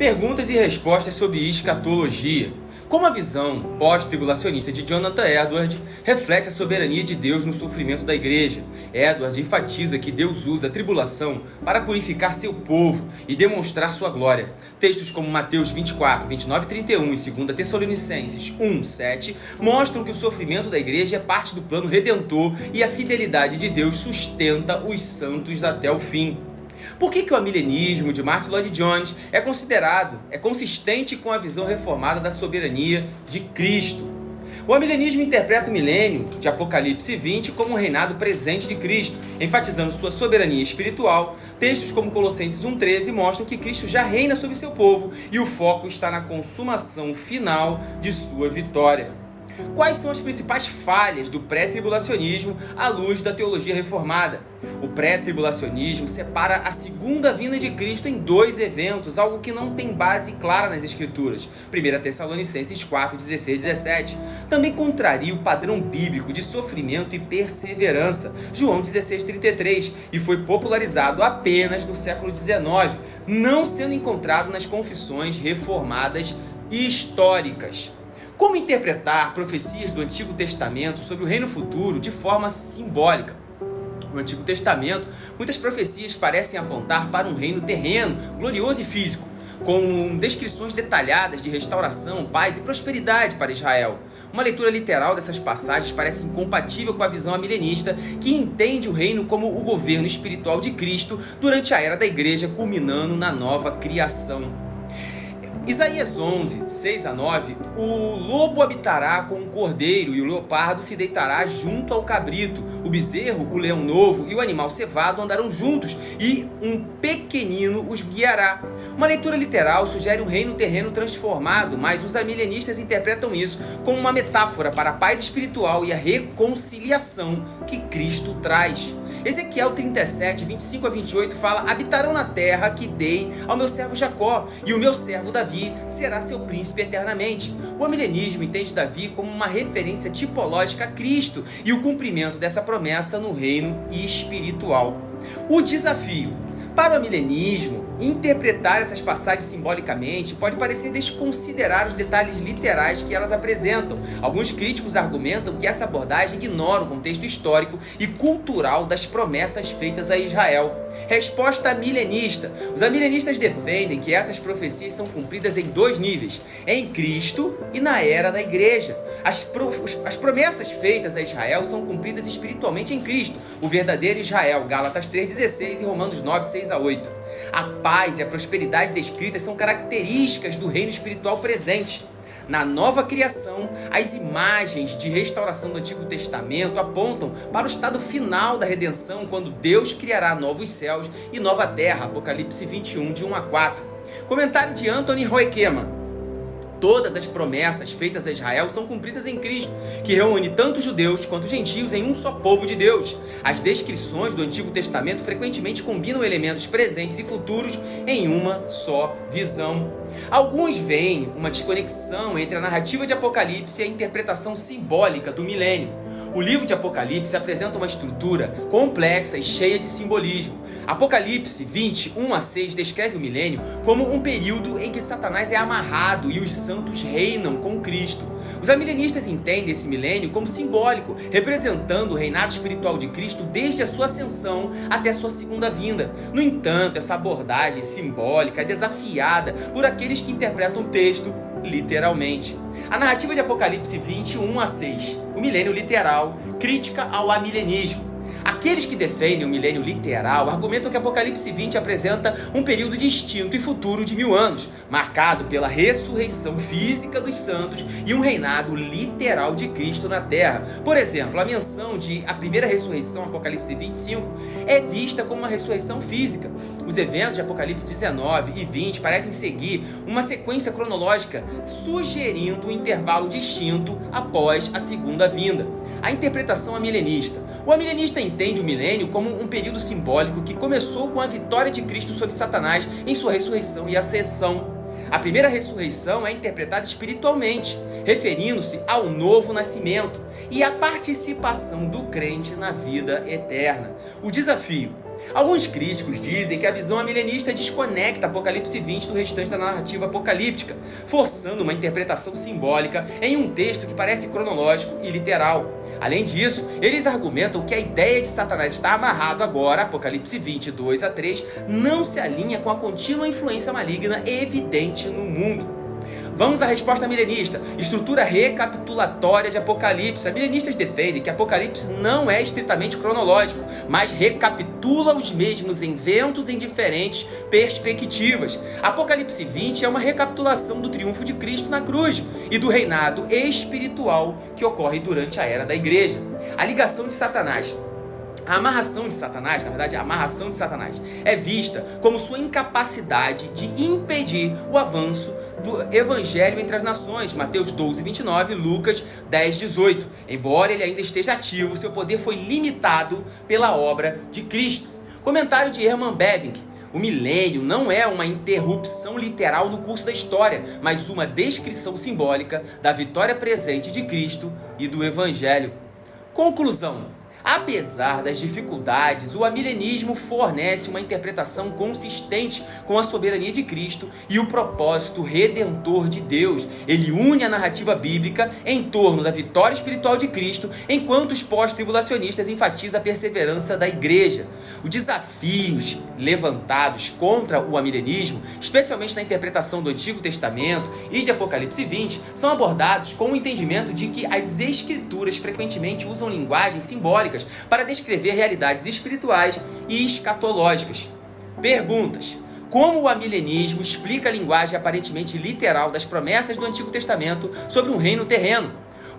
Perguntas e respostas sobre escatologia. Como a visão pós-tribulacionista de Jonathan Edwards reflete a soberania de Deus no sofrimento da igreja. Edwards enfatiza que Deus usa a tribulação para purificar seu povo e demonstrar sua glória. Textos como Mateus 24, 29 e 31 e 2 Tessalonicenses 1, 7 mostram que o sofrimento da igreja é parte do plano redentor e a fidelidade de Deus sustenta os santos até o fim. Por que o amilenismo de Martyn Lloyd-Jones é consistente com a visão reformada da soberania de Cristo? O amilenismo interpreta o milênio de Apocalipse 20 como um reinado presente de Cristo, enfatizando sua soberania espiritual. Textos como Colossenses 1,13 mostram que Cristo já reina sobre seu povo e o foco está na consumação final de sua vitória. Quais são as principais falhas do pré-tribulacionismo à luz da teologia reformada? O pré-tribulacionismo separa a segunda vinda de Cristo em dois eventos, algo que não tem base clara nas Escrituras. 1 Tessalonicenses 4, 16 e 17. Também contraria o padrão bíblico de sofrimento e perseverança, João 16, 33, e foi popularizado apenas no século XIX, não sendo encontrado nas confissões reformadas históricas. Como interpretar profecias do Antigo Testamento sobre o reino futuro de forma simbólica? No Antigo Testamento, muitas profecias parecem apontar para um reino terreno, glorioso e físico, com descrições detalhadas de restauração, paz e prosperidade para Israel. Uma leitura literal dessas passagens parece incompatível com a visão amilenista, que entende o reino como o governo espiritual de Cristo durante a era da igreja, culminando na nova criação. Isaías 11, 6 a 9, o lobo habitará com o cordeiro e o leopardo se deitará junto ao cabrito. O bezerro, o leão novo e o animal cevado andarão juntos e um pequenino os guiará. Uma leitura literal sugere um reino terreno transformado, mas os amilenistas interpretam isso como uma metáfora para a paz espiritual e a reconciliação que Cristo traz. Ezequiel 37, 25 a 28 fala: habitarão na terra que dei ao meu servo Jacó, e o meu servo Davi será seu príncipe eternamente. O amilenismo entende Davi como uma referência tipológica a Cristo e o cumprimento dessa promessa no reino espiritual. O desafio. Para o amilenismo, interpretar essas passagens simbolicamente pode parecer desconsiderar os detalhes literais que elas apresentam. Alguns críticos argumentam que essa abordagem ignora o contexto histórico e cultural das promessas feitas a Israel. Resposta milenista. Os amilenistas defendem que essas profecias são cumpridas em dois níveis: em Cristo e na era da igreja. As promessas feitas a Israel são cumpridas espiritualmente em Cristo, o verdadeiro Israel, Gálatas 3,16 e Romanos 9, 6 a 8. A paz e a prosperidade descritas são características do reino espiritual presente. Na nova criação, as imagens de restauração do Antigo Testamento apontam para o estado final da redenção, quando Deus criará novos céus e nova terra, Apocalipse 21, de 1 a 4. Comentário de Anthony Hoekema. Todas as promessas feitas a Israel são cumpridas em Cristo, que reúne tanto judeus quanto gentios em um só povo de Deus. As descrições do Antigo Testamento frequentemente combinam elementos presentes e futuros em uma só visão. Alguns veem uma desconexão entre a narrativa de Apocalipse e a interpretação simbólica do milênio. O livro de Apocalipse apresenta uma estrutura complexa e cheia de simbolismo. Apocalipse 20, 1 a 6 descreve o milênio como um período em que Satanás é amarrado e os santos reinam com Cristo. Os amilenistas entendem esse milênio como simbólico, representando o reinado espiritual de Cristo desde a sua ascensão até sua segunda vinda. No entanto, essa abordagem simbólica é desafiada por aqueles que interpretam o texto literalmente. A narrativa de Apocalipse 20, 1 a 6, o milênio literal, crítica ao amilenismo. Aqueles que defendem o milênio literal argumentam que Apocalipse 20 apresenta um período distinto e futuro de 1000 anos, marcado pela ressurreição física dos santos e um reinado literal de Cristo na terra. Por exemplo, a menção de a primeira ressurreição, Apocalipse 25, é vista como uma ressurreição física. Os eventos de Apocalipse 19 e 20 parecem seguir uma sequência cronológica, sugerindo um intervalo distinto após a segunda vinda. A interpretação amilenista. O amilenista entende o milênio como um período simbólico que começou com a vitória de Cristo sobre Satanás em sua ressurreição e ascensão. A primeira ressurreição é interpretada espiritualmente, referindo-se ao novo nascimento e à participação do crente na vida eterna. O desafio. Alguns críticos dizem que a visão amilenista desconecta Apocalipse 20 do restante da narrativa apocalíptica, forçando uma interpretação simbólica em um texto que parece cronológico e literal. Além disso, eles argumentam que a ideia de Satanás estar amarrado agora, Apocalipse 20, 2 a 3, não se alinha com a contínua influência maligna evidente no mundo. Vamos à resposta milenista. Estrutura recapitulatória de Apocalipse. Os milenistas defendem que Apocalipse não é estritamente cronológico, mas recapitula os mesmos eventos em diferentes perspectivas. Apocalipse 20 é uma recapitulação do triunfo de Cristo na cruz e do reinado espiritual que ocorre durante a era da igreja. A ligação de Satanás. A amarração de Satanás, na verdade, a amarração de Satanás é vista como sua incapacidade de impedir o avanço do evangelho entre as nações, Mateus 12, 29, Lucas 10, 18. Embora ele ainda esteja ativo, seu poder foi limitado pela obra de Cristo. Comentário de Herman Bavinck. O milênio não é uma interrupção literal no curso da história, mas uma descrição simbólica da vitória presente de Cristo e do evangelho. Conclusão. Apesar das dificuldades, o amilenismo fornece uma interpretação consistente com a soberania de Cristo e o propósito redentor de Deus. Ele une a narrativa bíblica em torno da vitória espiritual de Cristo, enquanto os pós-tribulacionistas enfatizam a perseverança da igreja. Os desafios levantados contra o amilenismo, especialmente na interpretação do Antigo Testamento e de Apocalipse 20, são abordados com o entendimento de que as Escrituras frequentemente usam linguagens simbólicas para descrever realidades espirituais e escatológicas. Perguntas. Como o amilenismo explica a linguagem aparentemente literal das promessas do Antigo Testamento sobre um reino terreno?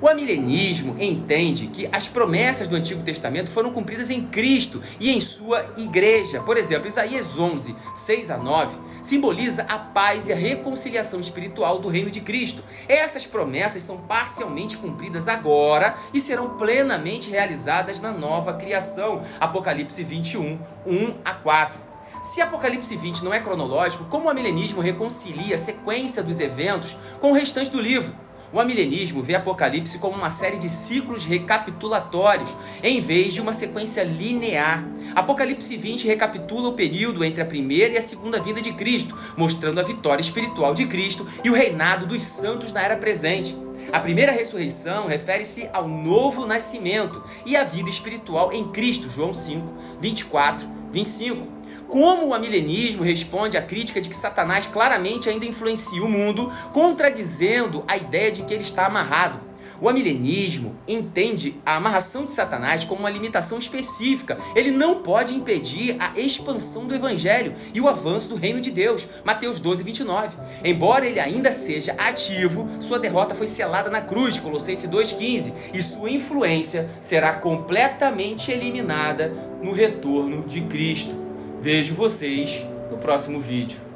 O amilenismo entende que as promessas do Antigo Testamento foram cumpridas em Cristo e em sua igreja. Por exemplo, Isaías 11, 6 a 9, simboliza a paz e a reconciliação espiritual do reino de Cristo. Essas promessas são parcialmente cumpridas agora e serão plenamente realizadas na nova criação. Apocalipse 21, 1 a 4. Se Apocalipse 20 não é cronológico, como o amilenismo reconcilia a sequência dos eventos com o restante do livro? O amilenismo vê Apocalipse como uma série de ciclos recapitulatórios, em vez de uma sequência linear. Apocalipse 20 recapitula o período entre a primeira e a segunda vinda de Cristo, mostrando a vitória espiritual de Cristo e o reinado dos santos na era presente. A primeira ressurreição refere-se ao novo nascimento e à vida espiritual em Cristo, João 5, 24, 25. Como o amilenismo responde à crítica de que Satanás claramente ainda influencia o mundo, contradizendo a ideia de que ele está amarrado? O amilenismo entende a amarração de Satanás como uma limitação específica. Ele não pode impedir a expansão do evangelho e o avanço do reino de Deus, Mateus 12, 29. Embora ele ainda seja ativo, sua derrota foi selada na cruz, Colossenses 2,15, e sua influência será completamente eliminada no retorno de Cristo. Vejo vocês no próximo vídeo.